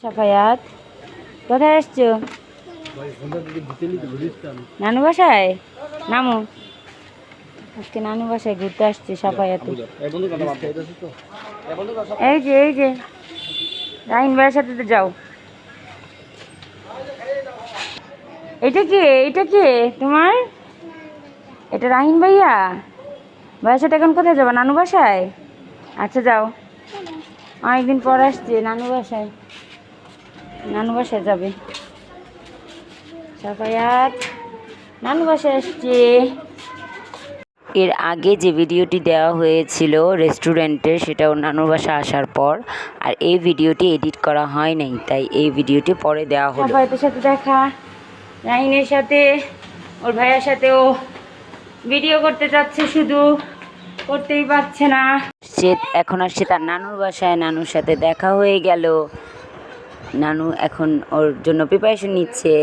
সাফায়াত, কোথায় আসছো? নানু বাসায়। নামু, আজকে নানু বাসায় ঘুরতে আসছে সাফায়াত। এই যে রাহিন ভাইয়ের সাথে তো যাও। এটা কে তোমার? এটা রাহিন ভাইয়া। ভাইয়ের সাথে এখন কোথায় যাবো? নানু বাসায়। আচ্ছা যাও, অনেকদিন পর আসছে নানু বাসায়। নানু বাসায় যাবে সাফায়াত, নানু বাসায় আসছে। এর আগে যে ভিডিওটি দেওয়া হয়েছিল রেস্টুরেন্টের, সেটা ওর নানুর বাসা আসার পর, আর এই ভিডিওটি এডিট করা হয় নাই, তাই এই ভিডিওটি পরে দেওয়া হলো। সাফায়াতের সাথে দেখা, রাহিনের সাথে, ওর ভাইয়ের সাথেও ভিডিও করতে চাচ্ছে, শুধু করতেই পারছে না। সে এখন আসছে তার নানুর বাসায়, নানুর সাথে দেখা হয়ে গেল। নানু এখন ওর জন্য প্রিপারেশন নিচ্ছে।